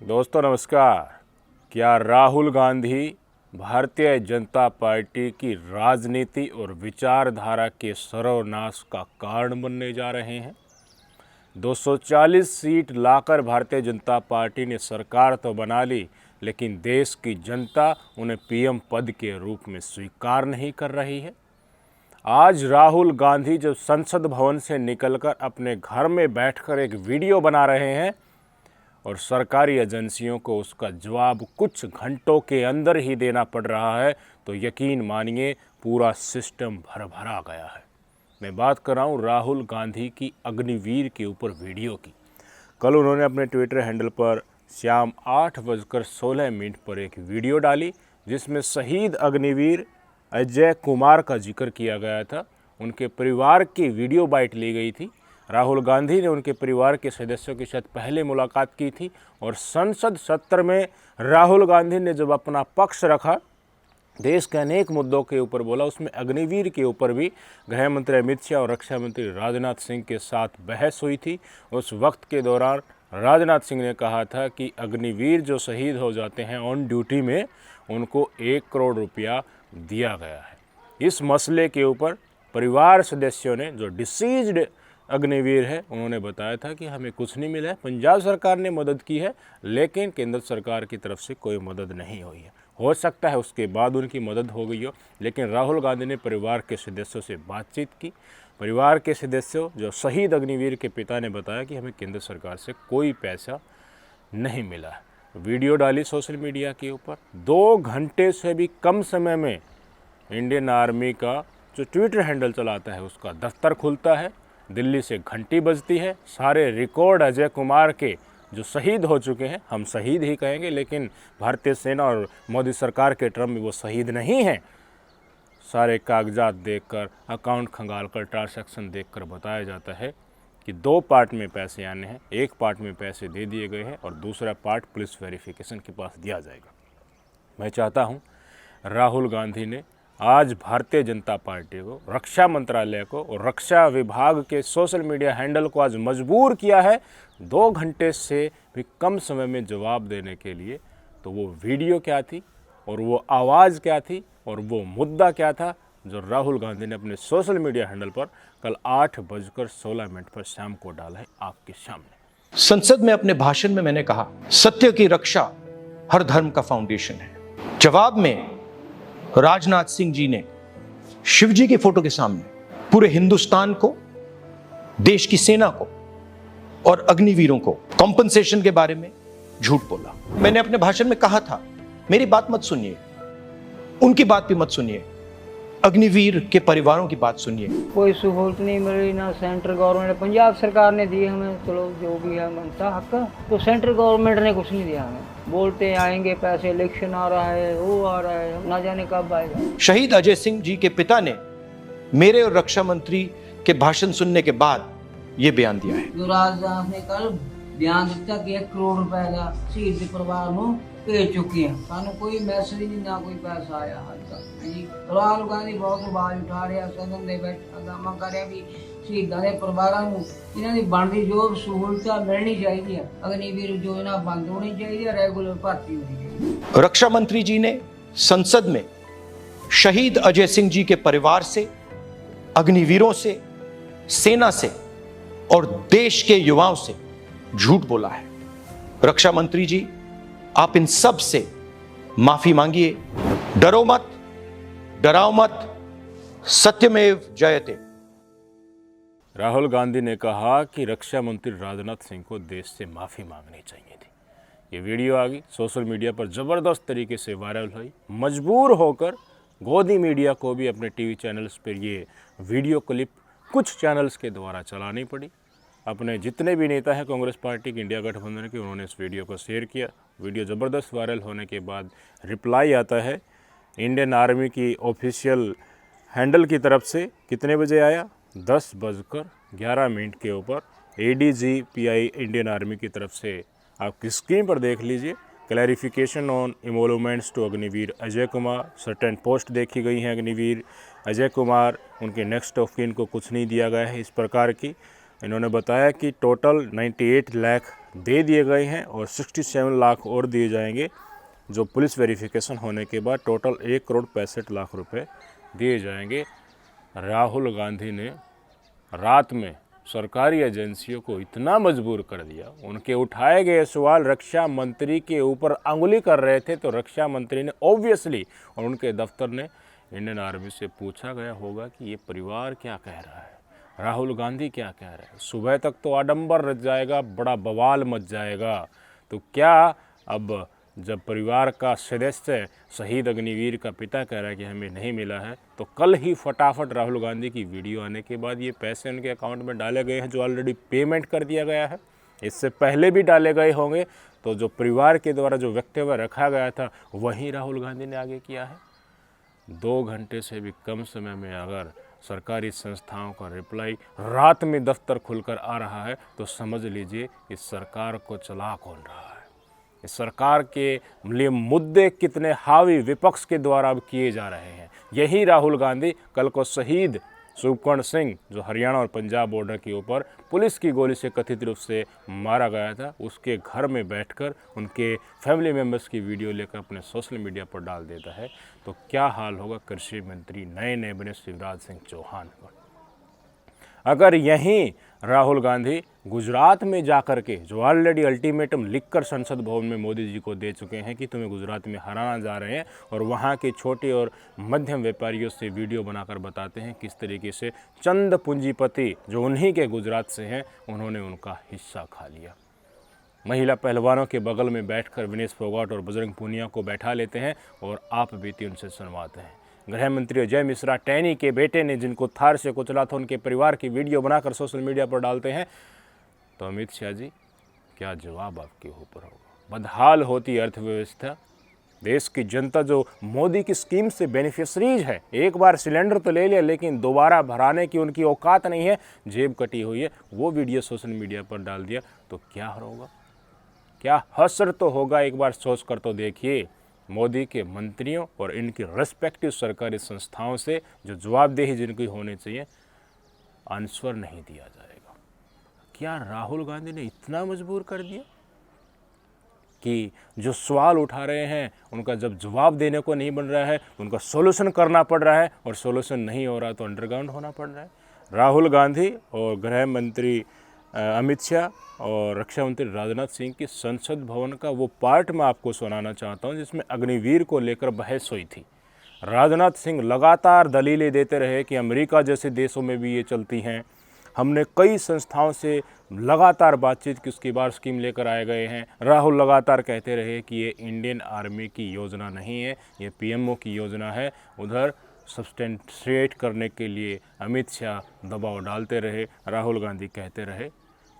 दोस्तों नमस्कार। क्या राहुल गांधी भारतीय जनता पार्टी की राजनीति और विचारधारा के सर्वनाश का कारण बनने जा रहे हैं? 240 सीट लाकर भारतीय जनता पार्टी ने सरकार तो बना ली, लेकिन देश की जनता उन्हें पीएम पद के रूप में स्वीकार नहीं कर रही है। आज राहुल गांधी जब संसद भवन से निकलकर अपने घर में बैठकर एक वीडियो बना रहे हैं और सरकारी एजेंसियों को उसका जवाब कुछ घंटों के अंदर ही देना पड़ रहा है, तो यकीन मानिए पूरा सिस्टम भरभरा गया है। मैं बात कर रहा हूँ राहुल गांधी की अग्निवीर के ऊपर वीडियो की। कल उन्होंने अपने ट्विटर हैंडल पर शाम 8:16 पर एक वीडियो डाली, जिसमें शहीद अग्निवीर अजय कुमार का जिक्र किया गया था। उनके परिवार की वीडियो बाइट ली गई थी। राहुल गांधी ने उनके परिवार के सदस्यों के साथ पहले मुलाकात की थी और संसद सत्र में राहुल गांधी ने जब अपना पक्ष रखा, देश के अनेक मुद्दों के ऊपर बोला, उसमें अग्निवीर के ऊपर भी गृह मंत्री अमित शाह और रक्षा मंत्री राजनाथ सिंह के साथ बहस हुई थी। उस वक्त के दौरान राजनाथ सिंह ने कहा था कि अग्निवीर जो शहीद हो जाते हैं ऑन ड्यूटी में, उनको 1 करोड़ रुपया दिया गया है। इस मसले के ऊपर परिवार सदस्यों ने, जो डिसीज्ड अग्निवीर है, उन्होंने बताया था कि हमें कुछ नहीं मिला है। पंजाब सरकार ने मदद की है, लेकिन केंद्र सरकार की तरफ से कोई मदद नहीं हुई है। हो सकता है उसके बाद उनकी मदद हो गई हो, लेकिन राहुल गांधी ने परिवार के सदस्यों से बातचीत की। परिवार के सदस्यों, जो शहीद अग्निवीर के पिता ने बताया कि हमें केंद्र सरकार से कोई पैसा नहीं मिला है। वीडियो डाली सोशल मीडिया के ऊपर। 2 घंटे से भी कम समय में इंडियन आर्मी का जो ट्विटर हैंडल चलाता है उसका दफ्तर खुलता है, दिल्ली से घंटी बजती है। सारे रिकॉर्ड अजय कुमार के, जो शहीद हो चुके हैं, हम शहीद ही कहेंगे, लेकिन भारतीय सेना और मोदी सरकार के टर्म में वो शहीद नहीं हैं, सारे कागजात देखकर, अकाउंट खंगालकर, ट्रांसैक्शन देखकर बताया जाता है कि 2 पार्ट में पैसे आने हैं। एक पार्ट में पैसे दे दिए गए हैं और दूसरा पार्ट पुलिस वेरिफिकेशन के पास दिया जाएगा। मैं चाहता हूँ राहुल गांधी ने आज भारतीय जनता पार्टी को, रक्षा मंत्रालय को और रक्षा विभाग के सोशल मीडिया हैंडल को आज मजबूर किया है 2 घंटे से भी कम समय में जवाब देने के लिए। तो वो वीडियो क्या थी और वो आवाज़ क्या थी और वो मुद्दा क्या था जो राहुल गांधी ने अपने सोशल मीडिया हैंडल पर कल 8:16 पर शाम को डाला है आपके सामने। संसद में अपने भाषण में मैंने कहा, सत्य की रक्षा हर धर्म का फाउंडेशन है। जवाब में राजनाथ सिंह जी ने शिव जी के फोटो के सामने पूरे हिंदुस्तान को, देश की सेना को और अग्निवीरों को कॉम्पनसेशन के बारे में झूठ बोला। मैंने अपने भाषण में कहा था, मेरी बात मत सुनिए, उनकी बात भी मत सुनिए, अग्निवीर के परिवारों की बात सुनिए। कोई सहूलत नहीं मिल रही, ना सेंट्रल गवर्नमेंट, पंजाब सरकार ने दी हमें, चलो जो भी है मनता हक, तो सेंट्रल गवर्नमेंट ने कुछ नहीं दिया हमें। बोलते आएंगे पैसे, इलेक्शन आ रहा है, वो आ रहा है, ना जाने कब आएगा। शहीद अजय सिंह जी के पिता ने मेरे और रक्षा मंत्री के भाषण सुनने के बाद ये बयान दिया है। जो राजनाथ ने कल बयान दिया कि 1 करोड़ रुपए का शहीद परिवार को भेज चुके हैं, सानू कोई मैसेज नहीं, ना कोई पैसा आया हाल तक जी। राहुल गांधी बहुत आवाज उठा रहा, सदन में बैठा दामा कर रहा भी शहीदां दे परिवारां नूं इन्हां दी बनदी जो सहूलतां मिलनी चाहिए, अग्निवीर योजना बंद होनी चाहिए, रेगुलर भर्ती होनी चाहिए। रक्षा मंत्री जी ने संसद में शहीद अजय सिंह जी के परिवार से, अग्निवीरों से, सेना से और देश के युवाओं से झूठ बोला है। रक्षा मंत्री जी, आप इन सब से माफी मांगिए। डरो मत, डराओ मत, सत्यमेव जयते। राहुल गांधी ने कहा कि रक्षा मंत्री राजनाथ सिंह को देश से माफ़ी मांगनी चाहिए थी। ये वीडियो आ गई, सोशल मीडिया पर ज़बरदस्त तरीके से वायरल हुई। मजबूर होकर गोदी मीडिया को भी अपने टीवी चैनल्स पर ये वीडियो क्लिप कुछ चैनल्स के द्वारा चलानी पड़ी। अपने जितने भी नेता हैं कांग्रेस पार्टी के, इंडिया गठबंधन के, उन्होंने इस वीडियो को शेयर किया। वीडियो ज़बरदस्त वायरल होने के बाद रिप्लाई आता है इंडियन आर्मी की ऑफिशियल हैंडल की तरफ से। कितने बजे आया? 10:11 के ऊपर ADGPI इंडियन आर्मी की तरफ से आप स्क्रीन पर देख लीजिए। Clarification on emoluments to Agniveer Ajay Kumar, certain post देखी गई हैं अग्निवीर अजय कुमार, उनके नेक्स्ट ऑफ किन को कुछ नहीं दिया गया है इस प्रकार की। इन्होंने बताया कि टोटल 98 लाख दे दिए गए हैं और 67 लाख और दिए जाएंगे, जो पुलिस वेरिफिकेशन होने के बाद टोटल 1,65,00,000 रुपए दिए जाएंगे। राहुल गांधी ने रात में सरकारी एजेंसियों को इतना मजबूर कर दिया, उनके उठाए गए सवाल रक्षा मंत्री के ऊपर अंगुली कर रहे थे, तो रक्षा मंत्री ने ऑब्वियसली और उनके दफ्तर ने इंडियन आर्मी से पूछा गया होगा कि ये परिवार क्या कह रहा है, राहुल गांधी क्या कह रहे हैं। सुबह तक तो आडंबर रच जाएगा, बड़ा बवाल मच जाएगा। तो क्या अब जब परिवार का सदस्य शहीद अग्निवीर का पिता कह रहा है कि हमें नहीं मिला है, तो कल ही फटाफट राहुल गांधी की वीडियो आने के बाद ये पैसे उनके अकाउंट में डाले गए हैं, जो ऑलरेडी पेमेंट कर दिया गया है, इससे पहले भी डाले गए होंगे। तो जो परिवार के द्वारा जो वक्तव्य रखा गया था वही राहुल गांधी ने आगे किया है। 2 घंटे से भी कम समय में अगर सरकारी संस्थाओं का रिप्लाई रात में दफ्तर खुलकर आ रहा है, तो समझ लीजिए इस सरकार को चला कौन रहा है, इस सरकार के लिए मुद्दे कितने हावी विपक्ष के द्वारा अब किए जा रहे हैं। यही राहुल गांधी कल को शहीद सुखवर्ण सिंह, जो हरियाणा और पंजाब बॉर्डर के ऊपर पुलिस की गोली से कथित रूप से मारा गया था, उसके घर में बैठकर उनके फैमिली मेम्बर्स की वीडियो लेकर अपने सोशल मीडिया पर डाल देता है, तो क्या हाल होगा कृषि मंत्री नए नए बने शिवराज सिंह चौहान का। अगर यहीं राहुल गांधी गुजरात में जाकर के, जो ऑलरेडी अल्टीमेटम लिखकर संसद भवन में मोदी जी को दे चुके हैं कि तुम्हें गुजरात में हराना जा रहे हैं, और वहाँ के छोटे और मध्यम व्यापारियों से वीडियो बनाकर बताते हैं किस तरीके से चंद पूंजीपति जो उन्हीं के गुजरात से हैं, उन्होंने उनका हिस्सा खा लिया। महिला पहलवानों के बगल में बैठकर विनेश फोगाट और बजरंग पूनिया को बैठा लेते हैं और आप बीती उनसे सुनवाते हैं। गृह मंत्री अजय मिश्रा टैनी के बेटे ने जिनको थार से कुचला था, उनके परिवार की वीडियो बनाकर सोशल मीडिया पर डालते हैं। तो अमित शाह जी, क्या जवाब आपके ऊपर होगा। बदहाल होती अर्थव्यवस्था, देश की जनता जो मोदी की स्कीम से बेनिफिशरीज है, एक बार सिलेंडर तो ले लिया लेकिन दोबारा भराने की उनकी औकात नहीं है, जेब कटी हुई है, वो वीडियो सोशल मीडिया पर डाल दिया, तो क्या होगा, क्या हसर तो होगा। एक बार सोच कर तो देखिए। मोदी के मंत्रियों और इनकी रेस्पेक्टिव सरकारी संस्थाओं से जो जवाबदेही जिनकी होनी चाहिए, आंसर नहीं दिया जाएगा। क्या राहुल गांधी ने इतना मजबूर कर दिया कि जो सवाल उठा रहे हैं उनका जब जवाब देने को नहीं बन रहा है, उनका सॉल्यूशन करना पड़ रहा है, और सॉल्यूशन नहीं हो रहा तो अंडरग्राउंड होना पड़ रहा है। राहुल गांधी और गृह मंत्री अमित शाह और रक्षा मंत्री राजनाथ सिंह की संसद भवन का वो पार्ट मैं आपको सुनाना चाहता हूँ जिसमें अग्निवीर को लेकर बहस हुई थी। राजनाथ सिंह लगातार दलीलें देते रहे कि अमेरिका जैसे देशों में भी ये चलती हैं, हमने कई संस्थाओं से लगातार बातचीत की, उसकी बार स्कीम लेकर आए गए हैं। राहुल लगातार कहते रहे कि ये इंडियन आर्मी की योजना नहीं है, ये पीएमओ की योजना है। उधर सब्सटेंशिएट करने के लिए अमित शाह दबाव डालते रहे, राहुल गांधी कहते रहे,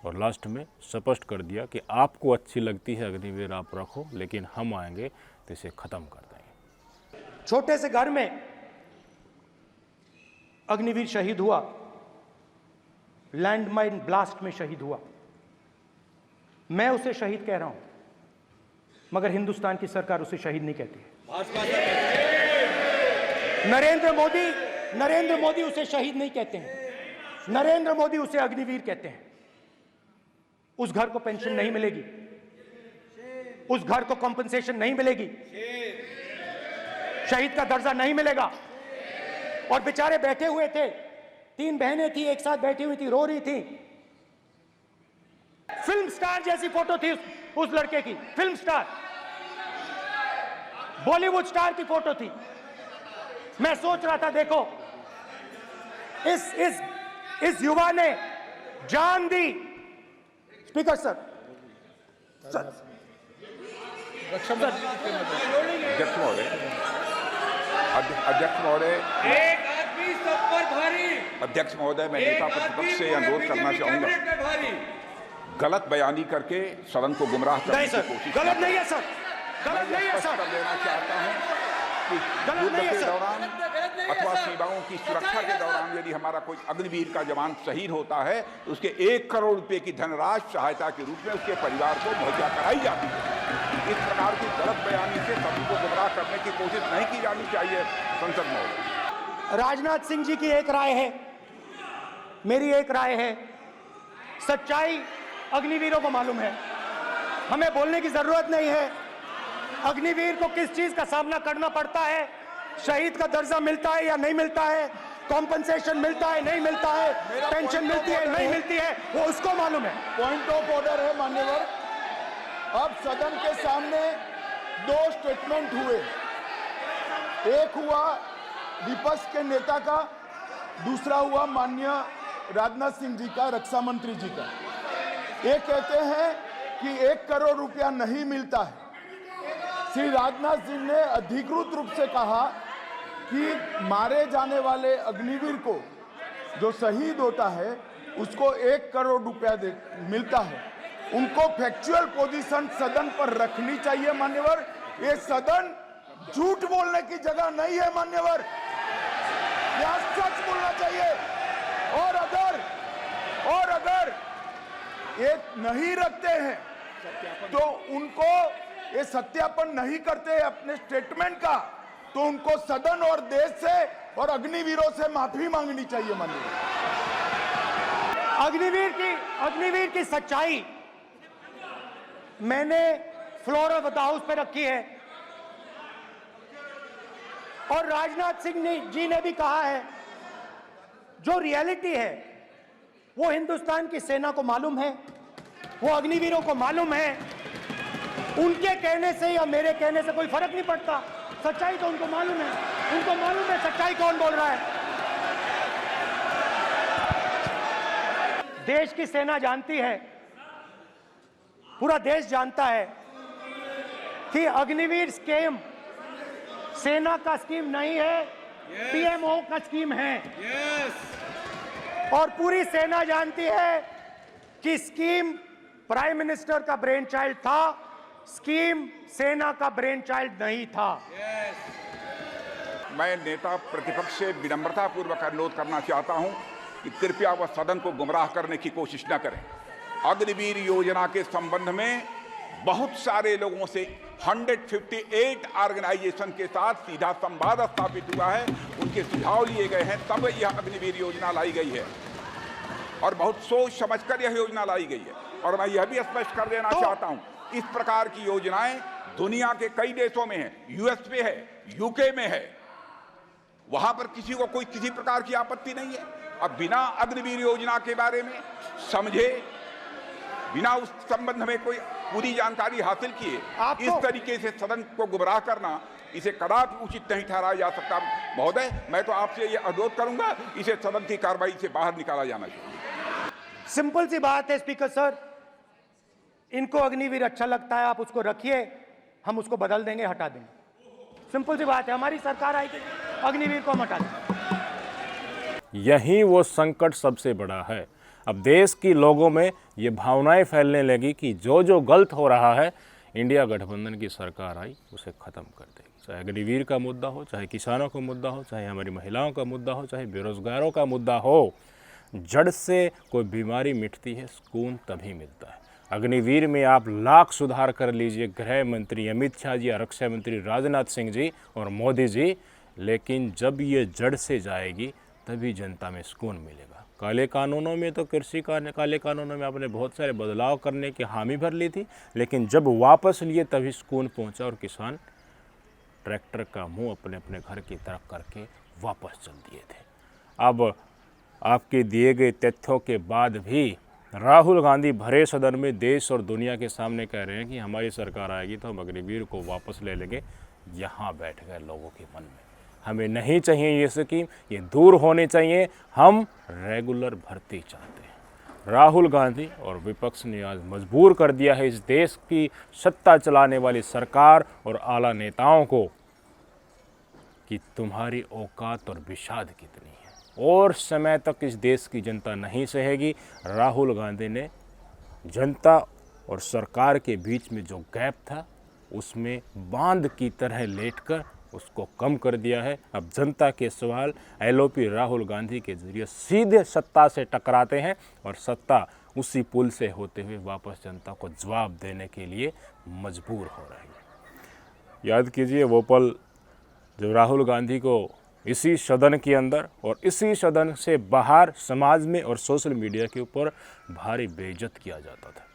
और लास्ट में स्पष्ट कर दिया कि आपको अच्छी लगती है अग्निवीर आप रखो, लेकिन हम आएंगे तो इसे ख़त्म कर देंगे। छोटे से घर में अग्निवीर शहीद हुआ, लैंडमाइन ब्लास्ट में शहीद हुआ। मैं उसे शहीद कह रहा हूं, मगर हिंदुस्तान की सरकार उसे शहीद नहीं कहती है। नरेंद्र मोदी उसे शहीद नहीं कहते हैं, नरेंद्र मोदी उसे अग्निवीर कहते हैं। उस घर को पेंशन नहीं मिलेगी, उस घर को कंपनसेशन नहीं मिलेगी, शहीद का दर्जा नहीं मिलेगा। और बेचारे बैठे हुए थे, 3 बहनें थी, एक साथ बैठी हुई थी, रो रही थी। फिल्म स्टार जैसी फोटो थी उस लड़के की, फिल्म स्टार, बॉलीवुड स्टार की फोटो थी। मैं सोच रहा था, देखो इस युवा ने जान दी। स्पीकर सर, अध्यक्ष महोदय, मैं नेता प्रतिपक्ष से अनुरोध करना चाहूंगा, गलत बयानी करके सदन को गुमराह करने की कोशिश। गलत नहीं है सर, गलत नहीं है सर। कर देना चाहता हूं कि युद्ध के दौरान अथवा सीमाओं की सुरक्षा के दौरान यदि हमारा कोई अग्निवीर का जवान शहीद होता है तो उसके 1 करोड़ रुपए की धनराशि सहायता के रूप में उसके परिवार को मुहैया कराई जाती है। इस प्रकार की गलत बयानी से सभी को गुमराह करने की कोशिश नहीं की जानी चाहिए। संसद में राजनाथ सिंह जी की एक राय है, मेरी एक राय है। सच्चाई अग्निवीरों को मालूम है, हमें बोलने की जरूरत नहीं है। अग्निवीर को किस चीज का सामना करना पड़ता है, शहीद का दर्जा मिलता है या नहीं मिलता है, कॉम्पनसेशन मिलता है नहीं मिलता है, पेंशन मिलती है नहीं मिलती है, वो उसको मालूम है। पॉइंट ऑफ ऑर्डर है मान्यवर। अब सदन के सामने दो स्टेटमेंट हुए, एक हुआ विपक्ष के नेता का, दूसरा हुआ माननीय राजनाथ सिंह जी का, रक्षा मंत्री जी का। ये कहते हैं कि 1 करोड़ रुपया नहीं मिलता है। श्री राजनाथ सिंह ने अधिकृत रूप से कहा कि मारे जाने वाले अग्निवीर को जो शहीद होता है उसको 1 करोड़ रुपया मिलता है। उनको फैक्चुअल पोजीशन सदन पर रखनी चाहिए मान्यवर। ये सदन झूठ बोलने की जगह नहीं है मान्यवर, यह सच बोलना चाहिए। और अगर ये नहीं रखते हैं तो उनको ये सत्यापन नहीं करते अपने स्टेटमेंट का, तो उनको सदन और देश से और अग्निवीरों से माफी मांगनी चाहिए माननीय। अग्निवीर की सच्चाई मैंने फ्लोर ऑफ द हाउस पे रखी है और राजनाथ सिंह जी ने भी कहा है, जो रियलिटी है वो हिंदुस्तान की सेना को मालूम है, वो अग्निवीरों को मालूम है। उनके कहने से या मेरे कहने से कोई फर्क नहीं पड़ता, सच्चाई तो उनको मालूम है। उनको मालूम है सच्चाई कौन बोल रहा है। देश की सेना जानती है, पूरा देश जानता है कि अग्निवीर स्कीम सेना का स्कीम नहीं है, पीएमओ का स्कीम है। और पूरी सेना जानती है कि स्कीम प्राइम मिनिस्टर का ब्रेन चाइल्ड था, स्कीम सेना का ब्रेन चाइल्ड नहीं था। मैं नेता प्रतिपक्ष से विनम्रता पूर्वक अनुरोध करना चाहता हूं कि कृपया वह सदन को गुमराह करने की कोशिश न करें। अग्निवीर योजना के संबंध में बहुत सारे लोगों से 158 ऑर्गेनाइजेशन के साथ सीधा संवाद स्थापित हुआ है, उनके सुझाव लिए गए हैं, तब यह अग्निवीर योजना लाई गई है और बहुत सोच समझकर यह योजना लाई गई है। और मैं यह भी स्पष्ट कर देना चाहता हूं, इस प्रकार की योजनाएं दुनिया के कई देशों में है, यूएस में है, यूके में है, वहां पर किसी को कोई किसी प्रकार की आपत्ति नहीं है। अब बिना अग्निवीर योजना के बारे में समझे, बिना उस संबंध में कोई पूरी जानकारी हासिल किए इस तरीके से सदन को गुमराह करना, इसे कदापि उचित नहीं ठहराया जा सकता। महोदय, मैं तो आपसे ये अनुरोध करूंगा, इसे सदन की कार्रवाई से बाहर निकाला जाना चाहिए। सिंपल सी बात है स्पीकर सर, इनको अग्निवीर अच्छा लगता है, आप उसको रखिए, हम उसको बदल देंगे, हटा देंगे। सिंपल सी बात है, हमारी सरकार आएगी, अग्निवीर को हम हटा देंगे। यही वो संकट सबसे बड़ा है। अब देश के लोगों में ये भावनाएं फैलने लगी कि जो जो गलत हो रहा है, इंडिया गठबंधन की सरकार आई उसे ख़त्म कर देगी। चाहे अग्निवीर का मुद्दा हो, चाहे किसानों का मुद्दा हो, चाहे हमारी महिलाओं का मुद्दा हो, चाहे बेरोजगारों का मुद्दा हो, जड़ से कोई बीमारी मिटती है, सुकून तभी मिलता है। अग्निवीर में आप लाख सुधार कर लीजिए, गृह मंत्री अमित शाह जी, रक्षा मंत्री राजनाथ सिंह जी और मोदी जी, लेकिन जब ये जड़ से जाएगी तभी जनता में सुकून मिलेगा। काले कानूनों में तो कृषि काले कानूनों में आपने बहुत सारे बदलाव करने की हामी भर ली थी, लेकिन जब वापस लिए तभी सुकून पहुंचा और किसान ट्रैक्टर का मुंह अपने अपने घर की तरफ करके वापस चल दिए थे। अब आपके दिए गए तथ्यों के बाद भी राहुल गांधी भरे सदन में देश और दुनिया के सामने कह रहे हैं कि हमारी सरकार आएगी तो हम अग्निवीर को वापस ले लेंगे। यहाँ बैठ गए लोगों के मन में, हमें नहीं चाहिए ये स्कीम, ये दूर होनी चाहिए, हम रेगुलर भर्ती चाहते हैं। राहुल गांधी और विपक्ष ने आज मजबूर कर दिया है इस देश की सत्ता चलाने वाली सरकार और आला नेताओं को कि तुम्हारी औकात और विशाद कितनी है, और समय तक इस देश की जनता नहीं सहेगी। राहुल गांधी ने जनता और सरकार के बीच में जो गैप था उसमें बांध की तरह लेटकर उसको कम कर दिया है। अब जनता के सवाल एलओपी राहुल गांधी के जरिए सीधे सत्ता से टकराते हैं और सत्ता उसी पुल से होते हुए वापस जनता को जवाब देने के लिए मजबूर हो रही है। याद कीजिए वो पल जब राहुल गांधी को इसी सदन के अंदर और इसी सदन से बाहर समाज में और सोशल मीडिया के ऊपर भारी बेइज्जत किया जाता था।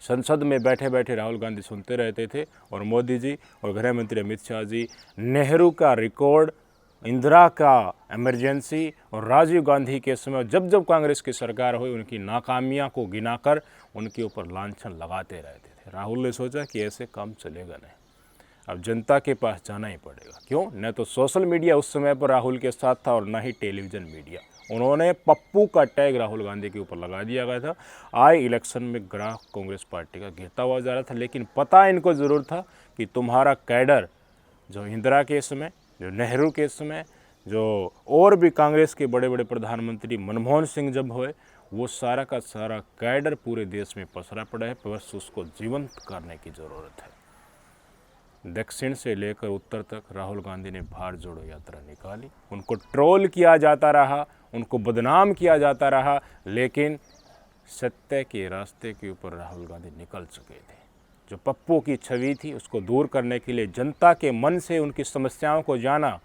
संसद में बैठे बैठे राहुल गांधी सुनते रहते थे और मोदी जी और गृह मंत्री अमित शाह जी नेहरू का रिकॉर्ड, इंदिरा का इमरजेंसी और राजीव गांधी के समय जब जब कांग्रेस की सरकार हुई उनकी नाकामियां को गिनाकर उनके ऊपर लांछन लगाते रहते थे। राहुल ने सोचा कि ऐसे काम चलेगा नहीं, अब जनता के पास जाना ही पड़ेगा। क्यों? न तो सोशल मीडिया उस समय पर राहुल के साथ था और न ही टेलीविज़न मीडिया। उन्होंने पप्पू का टैग राहुल गांधी के ऊपर लगा दिया गया था। आए इलेक्शन में ग्राफ कांग्रेस पार्टी का गिरता हुआ जा रहा था, लेकिन पता इनको ज़रूर था कि तुम्हारा कैडर जो इंदिरा के समय, जो नेहरू के समय, जो और भी कांग्रेस के बड़े बड़े प्रधानमंत्री मनमोहन सिंह जब हुए, वो सारा का सारा कैडर पूरे देश में पसरा पड़ा है, बस उसको जीवंत करने की ज़रूरत है। दक्षिण से लेकर उत्तर तक राहुल गांधी ने भारत जोड़ो यात्रा निकाली। उनको ट्रोल किया जाता रहा, उनको बदनाम किया जाता रहा, लेकिन सत्य के रास्ते के ऊपर राहुल गांधी निकल चुके थे। जो पप्पू की छवि थी उसको दूर करने के लिए जनता के मन से उनकी समस्याओं को जाना,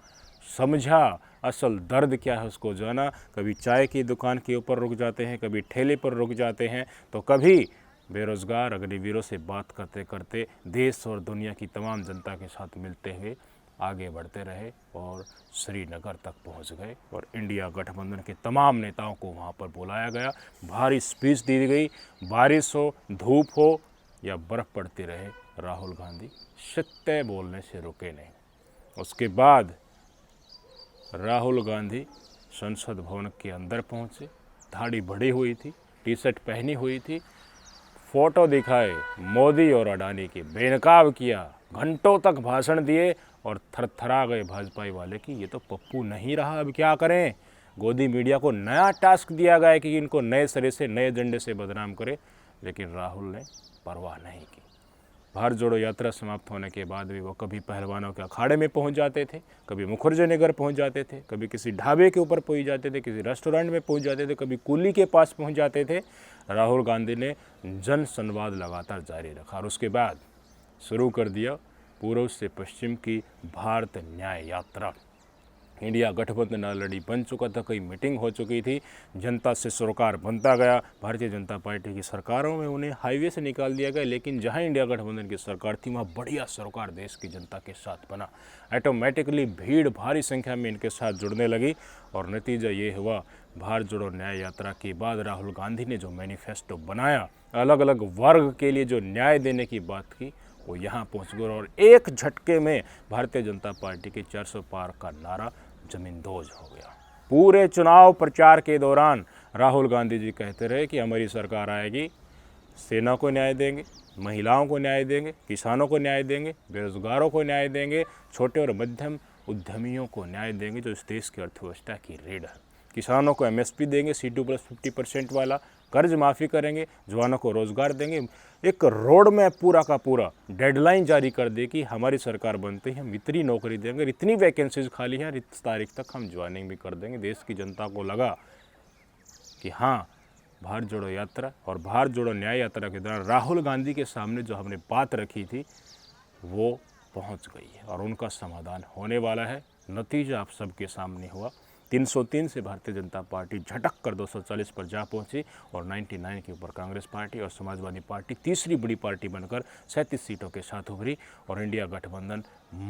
समझा, असल दर्द क्या है उसको जाना। कभी चाय की दुकान के ऊपर रुक जाते हैं, कभी ठेले पर रुक जाते हैं, तो कभी बेरोज़गार अग्निवीरों से बात करते करते देश और दुनिया की तमाम जनता के साथ मिलते हुए आगे बढ़ते रहे और श्रीनगर तक पहुंच गए और इंडिया गठबंधन के तमाम नेताओं को वहां पर बुलाया गया। भारी स्पीच दी गई, बारिश हो, धूप हो या बर्फ़ पड़ती रहे, राहुल गांधी सत्य बोलने से रुके नहीं। उसके बाद राहुल गांधी संसद भवन के अंदर पहुंचे, दाढ़ी बढ़ी हुई थी, टी शर्ट पहनी हुई थी, फोटो दिखाए मोदी और अडानी की, बेनकाब किया, घंटों तक भाषण दिए और थरथरा गए भाजपाई वाले कि ये तो पप्पू नहीं रहा, अब क्या करें। गोदी मीडिया को नया टास्क दिया गया है कि इनको नए सिरे से, नए एजेंडे से बदनाम करे, लेकिन राहुल ने परवाह नहीं की। भारत जोड़ो यात्रा समाप्त होने के बाद भी वो कभी पहलवानों के अखाड़े में पहुंच जाते थे, कभी मुखर्जी नगर पहुंच जाते थे, कभी किसी ढाबे के ऊपर पहुंच जाते थे, किसी रेस्टोरेंट में पहुंच जाते थे, कभी कुली के पास पहुंच जाते थे। राहुल गांधी ने जन संवाद लगातार जारी रखा और उसके बाद शुरू कर दिया पूर्व से पश्चिम की भारत न्याय यात्रा। इंडिया गठबंधन ऑलरेडी बन चुका था, कई मीटिंग हो चुकी थी, जनता से सरोकार बनता गया। भारतीय जनता पार्टी की सरकारों में उन्हें हाईवे से निकाल दिया गया, लेकिन जहां इंडिया गठबंधन की सरकार थी वहां बढ़िया सरोकार देश की जनता के साथ बना। ऑटोमेटिकली भीड़ भारी संख्या में इनके साथ जुड़ने लगी और नतीजा ये हुआ, भारत जोड़ो न्याय यात्रा के बाद राहुल गांधी ने जो मैनिफेस्टो बनाया, अलग अलग वर्ग के लिए जो न्याय देने की बात की, वो यहाँ पहुँच गए और एक झटके में भारतीय जनता पार्टी के 400 पार का नारा जमींदोज हो गया। पूरे चुनाव प्रचार के दौरान राहुल गांधी जी कहते रहे कि हमारी सरकार आएगी, सेना को न्याय देंगे, महिलाओं को न्याय देंगे, किसानों को न्याय देंगे, बेरोजगारों को न्याय देंगे, छोटे और मध्यम उद्यमियों को न्याय देंगे जो इस देश की अर्थव्यवस्था की रीढ़ है। किसानों को MSP देंगे, C2+50% वाला, कर्ज माफ़ी करेंगे, जवानों को रोज़गार देंगे। एक रोड मैप पूरा का पूरा डेडलाइन जारी कर दे कि हमारी सरकार बनते ही हम इतनी नौकरी देंगे, इतनी वैकेंसीज खाली हैं, इस तारीख तक हम ज्वाइनिंग भी कर देंगे। देश की जनता को लगा कि हाँ, भारत जोड़ो यात्रा और भारत जोड़ो न्याय यात्रा के दौरान राहुल गांधी के सामने जो हमने बात रखी थी वो पहुंच गई है और उनका समाधान होने वाला है। नतीजा आप सबके सामने हुआ। 303 से भारतीय जनता पार्टी झटक कर 240 पर जा पहुंची और 99 के ऊपर कांग्रेस पार्टी और समाजवादी पार्टी तीसरी बड़ी पार्टी बनकर 37 सीटों के साथ उभरी और इंडिया गठबंधन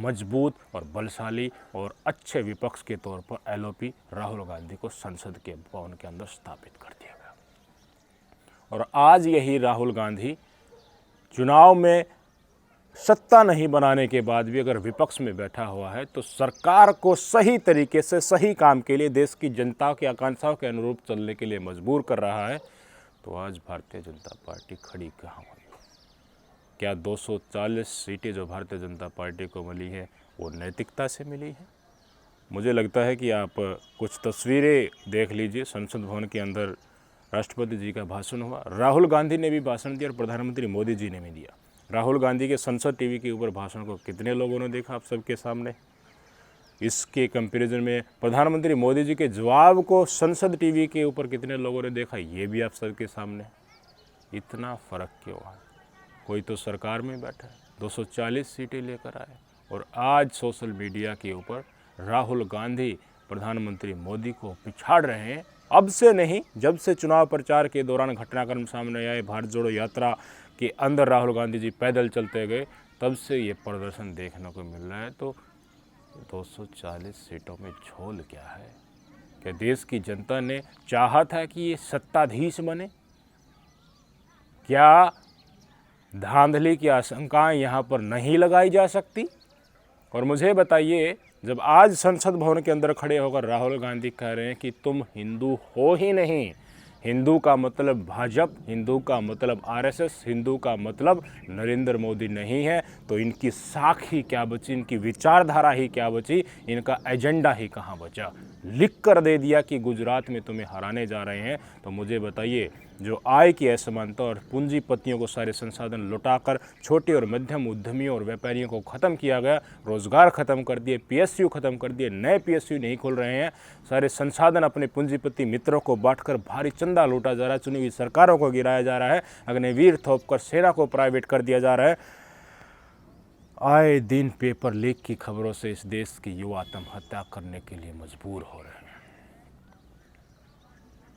मजबूत और बलशाली और अच्छे विपक्ष के तौर पर LOP राहुल गांधी को संसद के भवन के अंदर स्थापित कर दिया गया। और आज यही राहुल गांधी चुनाव में सत्ता नहीं बनाने के बाद भी अगर विपक्ष में बैठा हुआ है तो सरकार को सही तरीके से सही काम के लिए देश की जनता की आकांक्षाओं के अनुरूप चलने के लिए मजबूर कर रहा है, तो आज भारतीय जनता पार्टी खड़ी कहाँ हुई? क्या 240 सीटें जो भारतीय जनता पार्टी को मिली है वो नैतिकता से मिली है? मुझे लगता है कि आप कुछ तस्वीरें देख लीजिए। संसद भवन के अंदर राष्ट्रपति जी का भाषण हुआ, राहुल गांधी ने भी भाषण दिया और प्रधानमंत्री मोदी जी ने भी दिया। राहुल गांधी के संसद टीवी के ऊपर भाषण को कितने लोगों ने देखा आप सबके सामने? इसके कंपैरिजन में प्रधानमंत्री मोदी जी के जवाब को संसद टीवी के ऊपर कितने लोगों ने देखा, ये भी आप सबके सामने। इतना फ़र्क क्यों है? कोई तो सरकार में बैठा है, 240 सीटें लेकर आए और आज सोशल मीडिया के ऊपर राहुल गांधी प्रधानमंत्री मोदी को पिछाड़ रहे हैं अब से नहीं, जब से चुनाव प्रचार के दौरान घटनाक्रम सामने आए, भारत जोड़ो यात्रा के अंदर राहुल गांधी जी पैदल चलते गए, तब से ये प्रदर्शन देखने को मिल रहा है। तो 240 सीटों में झोल क्या है? क्या देश की जनता ने चाहा था कि ये सत्ताधीश बने? क्या धांधली की आशंकाएं यहाँ पर नहीं लगाई जा सकती? और मुझे बताइए, जब आज संसद भवन के अंदर खड़े होकर राहुल गांधी कह रहे हैं कि तुम हिंदू हो ही नहीं, हिंदू का मतलब भाजपा, हिंदू का मतलब आरएसएस, हिंदू का मतलब नरेंद्र मोदी नहीं है, तो इनकी साख ही क्या बची, इनकी विचारधारा ही क्या बची, इनका एजेंडा ही कहाँ बचा? लिख कर दे दिया कि गुजरात में तुम्हें हराने जा रहे हैं। तो मुझे बताइए, जो आय की असमानता और पूंजीपतियों को सारे संसाधन लुटाकर छोटे और मध्यम उद्यमियों और व्यापारियों को ख़त्म किया गया, रोज़गार ख़त्म कर दिए, पीएसयू ख़त्म कर दिए, नए पीएसयू नहीं खुल रहे हैं, सारे संसाधन अपने पूंजीपति मित्रों को बांटकर भारी चंदा लूटा जा रहा है, चुनी हुई सरकारों को गिराया जा रहा है, अग्निवीर थोपकर सेना को प्राइवेट कर दिया जा रहा है। आए दिन पेपर लीक की खबरों से इस देश की युवा आत्महत्या करने के लिए मजबूर हो रहे हैं।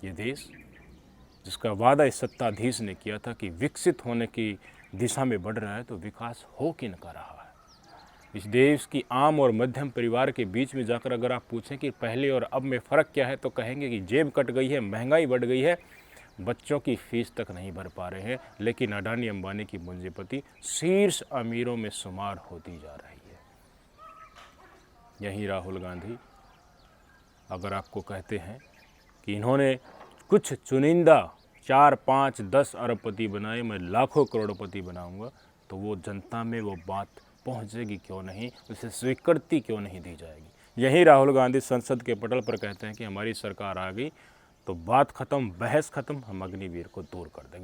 ये देश जिसका वादा इस सत्ताधीश ने किया था कि विकसित होने की दिशा में बढ़ रहा है, तो विकास हो किन का रहा है? इस देश की आम और मध्यम परिवार के बीच में जाकर अगर आप पूछें कि पहले और अब में फ़र्क क्या है, तो कहेंगे कि जेब कट गई है, महंगाई बढ़ गई है, बच्चों की फीस तक नहीं भर पा रहे हैं, लेकिन अडानी अंबानी की पूंजीपति शीर्ष अमीरों में शुमार होती जा रही है। यही राहुल गांधी अगर आपको कहते हैं कि इन्होंने कुछ चुनिंदा 4, 5, 10 अरबपति बनाए, मैं लाखों करोड़पति बनाऊंगा, तो वो जनता में वो बात पहुंचेगी क्यों नहीं, उसे स्वीकृति क्यों नहीं दी जाएगी? यही राहुल गांधी संसद के पटल पर कहते हैं कि हमारी सरकार आ गई तो बात खत्म, बहस खत्म, हम अग्निवीर को दूर कर देंगे।